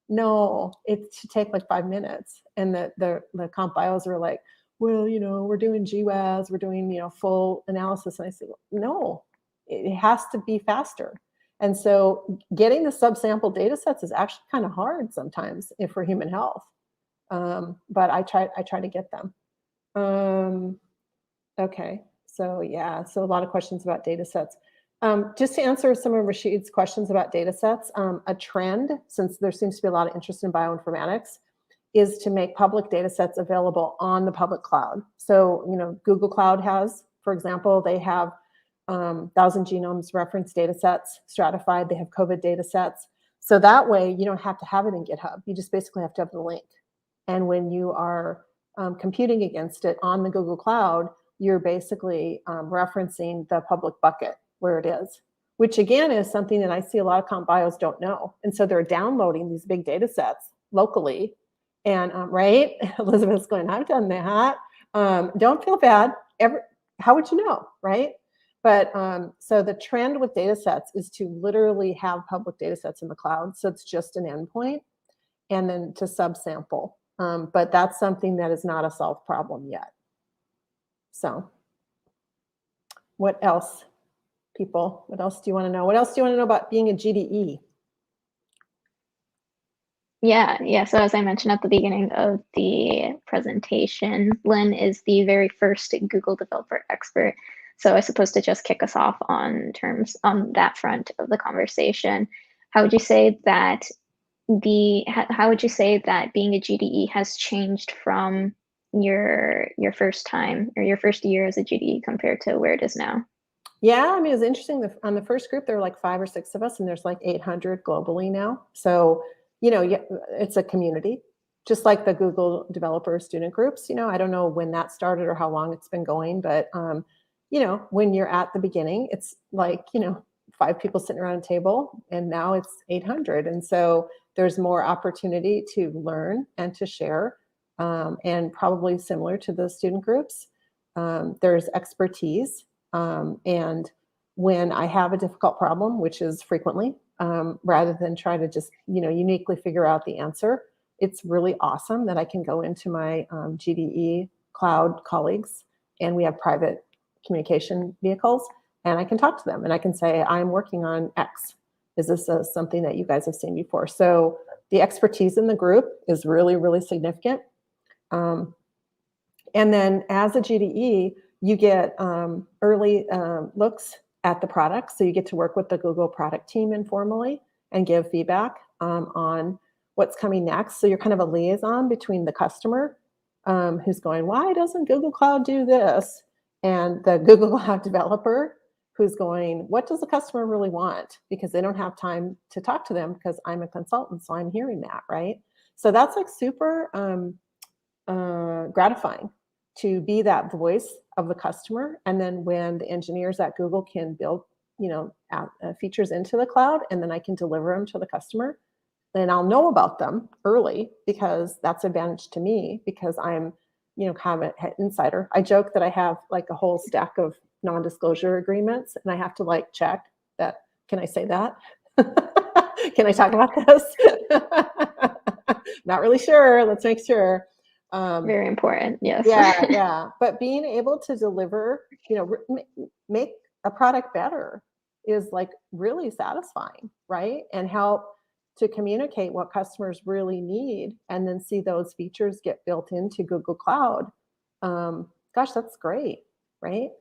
no, it should take like 5 minutes. And the comp bios were like, well, you know, we're doing GWAS, we're doing, you know, full analysis. And I said, no, it has to be faster. And so getting the subsample data sets is actually kind of hard sometimes for human health. But I try to get them. Okay, so yeah, so a lot of questions about data sets. Just to answer some of Rashid's questions about data sets, a trend, since there seems to be a lot of interest in bioinformatics, is to make public data sets available on the public cloud. So, you know, Google Cloud has, for example, they have 1,000 genomes reference data sets stratified. They have COVID data sets. So that way you don't have to have it in GitHub. You just basically have to have the link. And when you are computing against it on the Google Cloud, you're basically referencing the public bucket where it is, which again is something that I see a lot of comp bios don't know. And so they're downloading these big data sets locally. And right, Elizabeth's going, I've done that. Don't feel bad. How would you know, right? But so the trend with data sets is to literally have public data sets in the cloud. So it's just an endpoint, and then to subsample. But that's something that is not a solved problem yet. So what else, people? What else do you want to know? What else do you want to know about being a GDE? Yeah. So as I mentioned at the beginning of the presentation, Lynn is the very first Google Developer Expert. So I suppose to just kick us off on that front of the conversation, how would you say that being a GDE has changed from your first time or your first year as a GDE compared to where it is now? Yeah, I mean, it was interesting. On the first group, there were like 5 or 6 of us, and there's like 800 globally now. So, you know, it's a community, just like the Google developer student groups. You know, I don't know when that started or how long it's been going, but, you know, when you're at the beginning, it's like, you know, 5 people sitting around a table, and now it's 800. And so there's more opportunity to learn and to share, and probably similar to the student groups. There's expertise. And when I have a difficult problem, which is frequently, rather than try to just, you know, uniquely figure out the answer, it's really awesome that I can go into my GDE cloud colleagues, and we have private communication vehicles, and I can talk to them and I can say, I'm working on X. Is this something that you guys have seen before? So the expertise in the group is really, really significant. And then as a GDE, you get early looks at the product. So you get to work with the Google product team informally and give feedback on what's coming next. So you're kind of a liaison between the customer who's going, why doesn't Google Cloud do this? And the Google Cloud developer who's going, what does the customer really want? Because they don't have time to talk to them because I'm a consultant, so I'm hearing that, right? So that's like super gratifying to be that voice of the customer. And then when the engineers at Google can build, you know, features into the cloud, and then I can deliver them to the customer, and I'll know about them early because that's an advantage to me because I'm, kind of an insider. I joke that I have like a whole stack of non-disclosure agreements and I have to like check that. Can I say that? Can I talk about this? Not really sure. Let's make sure. Very important. Yes. Yeah. But being able to deliver, make a product better is like really satisfying, right? And help to communicate what customers really need and then see those features get built into Google Cloud. Gosh, that's great, right?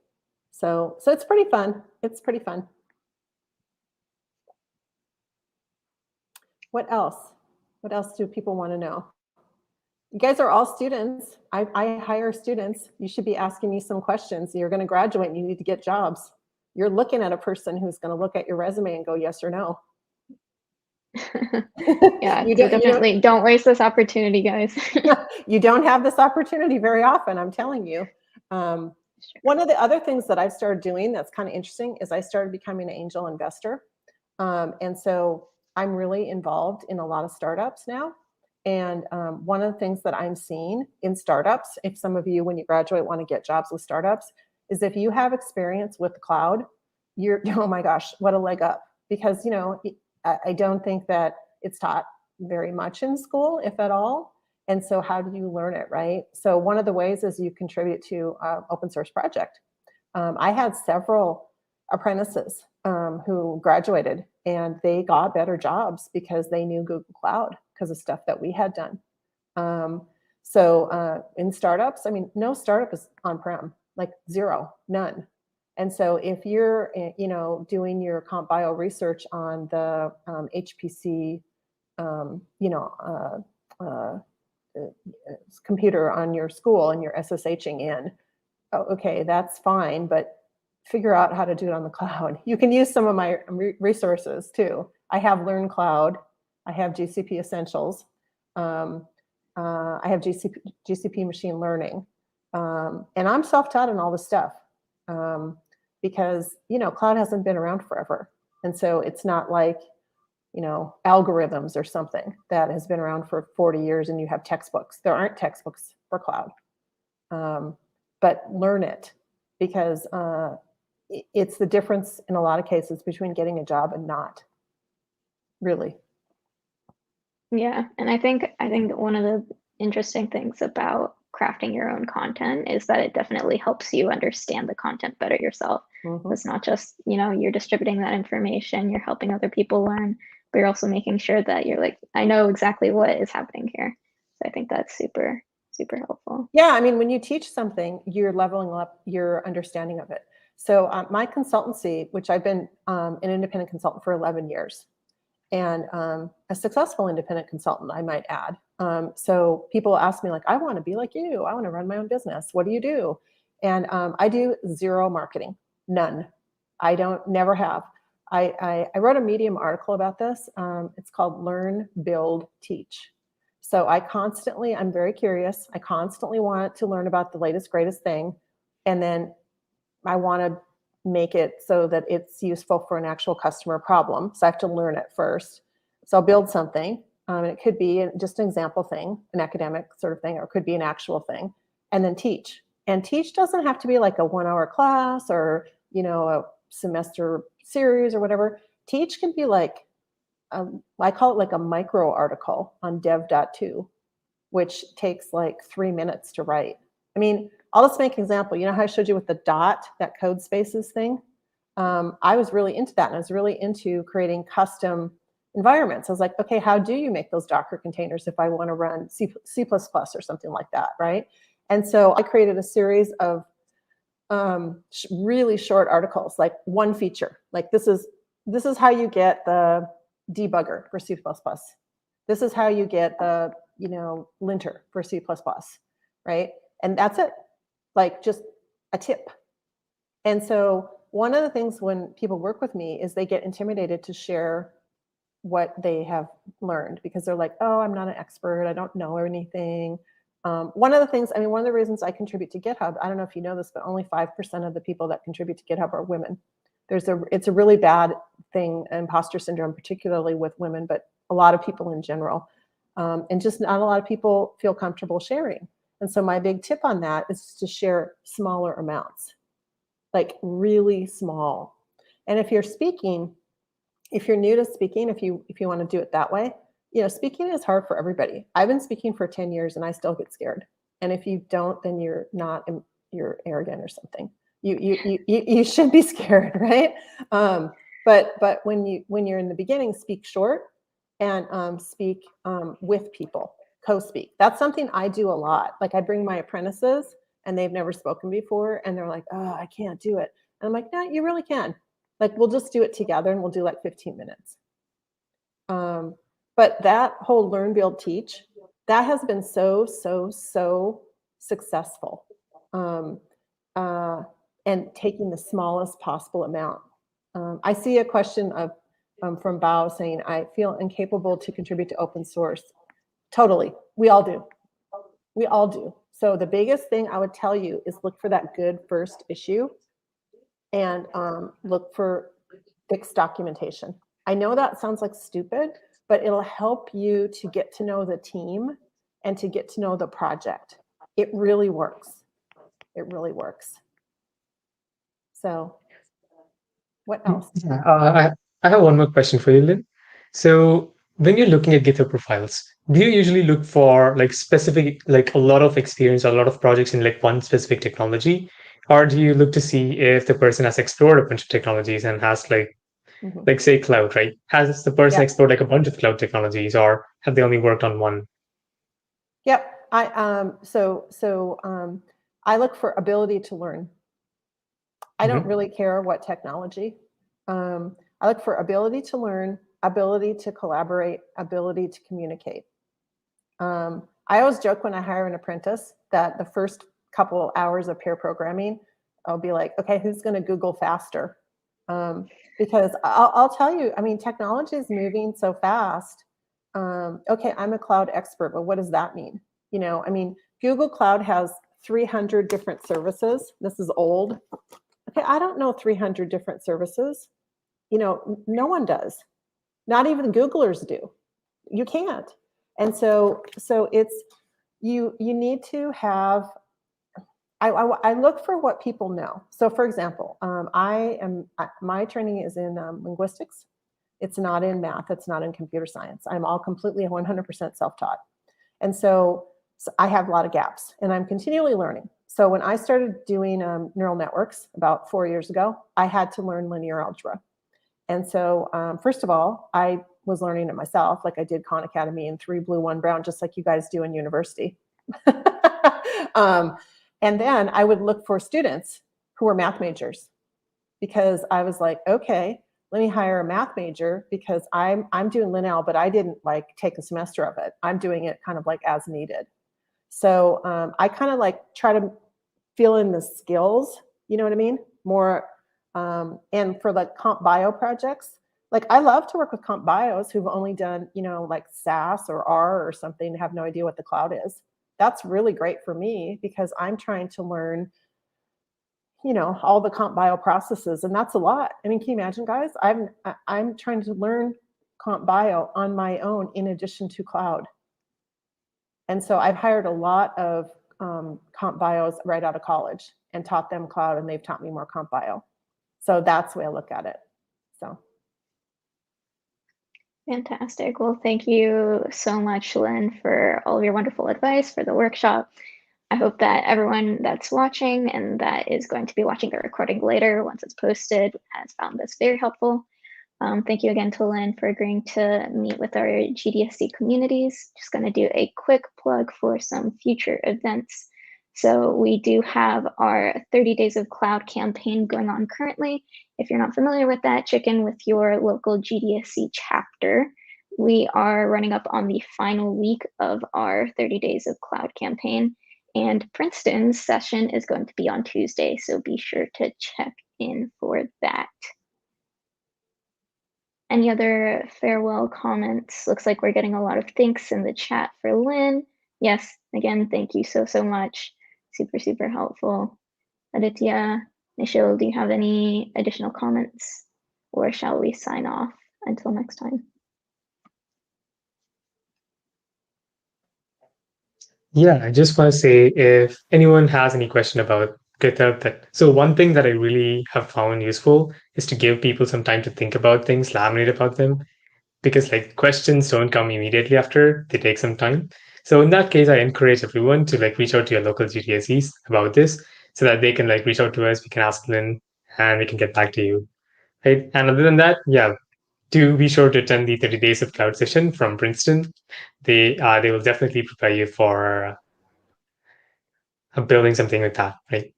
So it's pretty fun. It's pretty fun. What else? What else do people want to know? You guys are all students. I hire students. You should be asking me some questions. You're going to graduate and you need to get jobs. You're looking at a person who's going to look at your resume and go yes or no. Yeah, you definitely don't waste this opportunity, guys. You don't have this opportunity very often, I'm telling you. One of the other things that I've started doing that's kind of interesting is I started becoming an angel investor. And so I'm really involved in a lot of startups now. And one of the things that I'm seeing in startups, if some of you, when you graduate, want to get jobs with startups, is if you have experience with the cloud, you're, oh my gosh, what a leg up. Because, I don't think that it's taught very much in school, if at all. And so how do you learn it, right? So one of the ways is you contribute to an open source project. I had several apprentices who graduated and they got better jobs because they knew Google Cloud because of stuff that we had done. So in startups, I mean, no startup is on-prem, like zero, none. And so if you're, doing your comp bio research on the HPC, computer on your school and you're SSHing in, okay, that's fine, but figure out how to do it on the cloud. You can use some of my resources too. I have Learn Cloud. I have GCP Essentials. I have GCP Machine Learning. And I'm self-taught in all this stuff. Because, cloud hasn't been around forever. And so it's not like, algorithms or something that has been around for 40 years and you have textbooks. There aren't textbooks for cloud. But learn it because it's the difference in a lot of cases between getting a job and not. Really. Yeah, and I think one of the interesting things about crafting your own content is that it definitely helps you understand the content better yourself. It's not just, you're distributing that information, you're helping other people learn, but you're also making sure that you're like, I know exactly what is happening here. So I think that's super, super helpful. Yeah, I mean, when you teach something, you're leveling up your understanding of it. So my consultancy, which I've been an independent consultant for 11 years, and a successful independent consultant, I might add. So people ask me like, I want to be like you. I want to run my own business. What do you do? And I do zero marketing, none. Never have. I wrote a Medium article about this. It's called Learn, Build, Teach. So I'm very curious. I constantly want to learn about the latest, greatest thing. And then I want to make it so that it's useful for an actual customer problem. So I have to learn it first. So I'll build something. And it could be just an example thing, an academic sort of thing, or it could be an actual thing, and then teach. And teach doesn't have to be like a 1-hour class or, a semester series or whatever. Teach can be like, I call it like a micro article on dev.to, which takes like 3 minutes to write. I mean, I'll just make an example. You know how I showed you with the dot, that code spaces thing? I was really into that, and I was really into creating custom environments. I was like, okay, how do you make those Docker containers if I want to run C++ or something like that, right? And so I created a series of really short articles, like one feature. Like this is how you get the debugger for C++. This is how you get the linter for C++, right? And that's it. Like just a tip. And so one of the things when people work with me is they get intimidated to share what they have learned because they're like, oh, I'm not an expert. I don't know anything. One of the reasons I contribute to GitHub, I don't know if you know this, but only 5% of the people that contribute to GitHub are women. It's a really bad thing, imposter syndrome, particularly with women, but a lot of people in general. And just not a lot of people feel comfortable sharing. And so my big tip on that is to share smaller amounts, like really small. And if you're speaking, if you're new to speaking, if you want to do it that way, speaking is hard for everybody. I've been speaking for 10 years and I still get scared. And if you don't, then you're arrogant or something. You should be scared, right? But when you're in the beginning, speak short and speak with people, co-speak. That's something I do a lot. Like I bring my apprentices and they've never spoken before and they're like, oh, I can't do it. And I'm like, no, you really can. Like we'll just do it together and we'll do like 15 minutes. But that whole learn, build, teach, that has been so successful. And taking the smallest possible amount. I see a question from Bao saying, I feel incapable to contribute to open source. Totally, we all do. We all do. So the biggest thing I would tell you is look for that good first issue and look for fixed documentation. I know that sounds like stupid, but it'll help you to get to know the team and to get to know the project. It really works. It really works. So what else? I have one more question for you, Lynn. So when you're looking at GitHub profiles, do you usually look for like specific, like a lot of experience, or a lot of projects in like one specific technology? Or do you look to see if the person has explored a bunch of technologies and has like say cloud, right? Has the person explored like a bunch of cloud technologies, or have they only worked on one? Yep. I look for ability to learn. I don't really care what technology. I look for ability to learn, ability to collaborate, ability to communicate. I always joke when I hire an apprentice that the first couple hours of pair programming, I'll be like, okay, who's going to Google faster? Because I'll tell you, I mean, technology is moving so fast. Okay, I'm a cloud expert, but what does that mean? I mean, Google Cloud has 300 different services. This is old. Okay, I don't know 300 different services. No one does. Not even Googlers do. You can't. And so it's you need to have. I look for what people know. So, for example, my training is in linguistics. It's not in math. It's not in computer science. I'm all completely 100% self-taught, and so I have a lot of gaps, and I'm continually learning. So when I started doing neural networks about 4 years ago, I had to learn linear algebra. And so first of all, I was learning it myself, like I did Khan Academy and 3 blue, 1 brown, just like you guys do in university. And then I would look for students who were math majors because I was like, okay, let me hire a math major because I'm doing lineal, but I didn't like take a semester of it. I'm doing it kind of like as needed. So I kind of like try to fill in the skills, you know what I mean? More, and for like comp bio projects, like I love to work with comp bios who've only done, like SAS or R or something, have no idea what the cloud is. That's really great for me because I'm trying to learn, all the comp bio processes, and that's a lot. I mean, can you imagine, guys? I'm trying to learn comp bio on my own in addition to cloud. And so I've hired a lot of comp bios right out of college and taught them cloud, and they've taught me more comp bio. So that's the way I look at it. So. Fantastic. Well, thank you so much, Lynn, for all of your wonderful advice for the workshop. I hope that everyone that's watching and that is going to be watching the recording later once it's posted has found this very helpful. Thank you again to Lynn for agreeing to meet with our GDSC communities. Just going to do a quick plug for some future events. So we do have our 30 Days of Cloud campaign going on currently. If you're not familiar with that, check in with your local GDSC chapter. We are running up on the final week of our 30 Days of Cloud campaign, and Princeton's session is going to be on Tuesday, so be sure to check in for that. Any other farewell comments? Looks like we're getting a lot of thanks in the chat for Lynn. Yes, again, thank you so much. Super helpful. Aditya, Nishil, do you have any additional comments, or shall we sign off until next time? Yeah, I just want to say if anyone has any question about GitHub, so one thing that I really have found useful is to give people some time to think about things, laminate about them, because like questions don't come immediately after, they take some time. So in that case, I encourage everyone to like reach out to your local GTSEs about this so that they can like reach out to us, we can ask Lynn, and we can get back to you. Right. And other than that, yeah, do be sure to attend the 30 Days of Cloud session from Princeton. They will definitely prepare you for building something like that, right?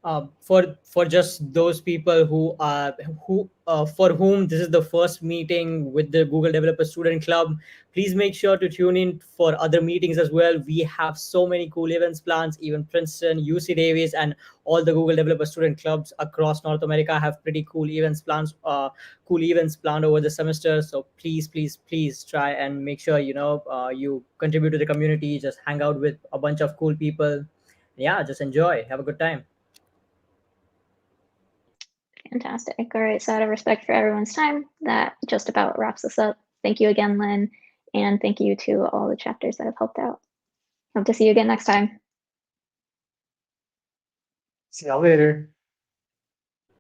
Uh, For just those people who for whom this is the first meeting with the Google Developer Student Club, please make sure to tune in for other meetings as well. We have so many cool events plans. Even Princeton, UC Davis, and all the Google Developer Student Clubs across North America have pretty cool events plans. Cool events planned over the semester. So please try and make sure you contribute to the community. Just hang out with a bunch of cool people. Yeah, just enjoy. Have a good time. Fantastic. All right. So out of respect for everyone's time, that just about wraps us up. Thank you again, Lynn. And thank you to all the chapters that have helped out. Hope to see you again next time. See y'all later.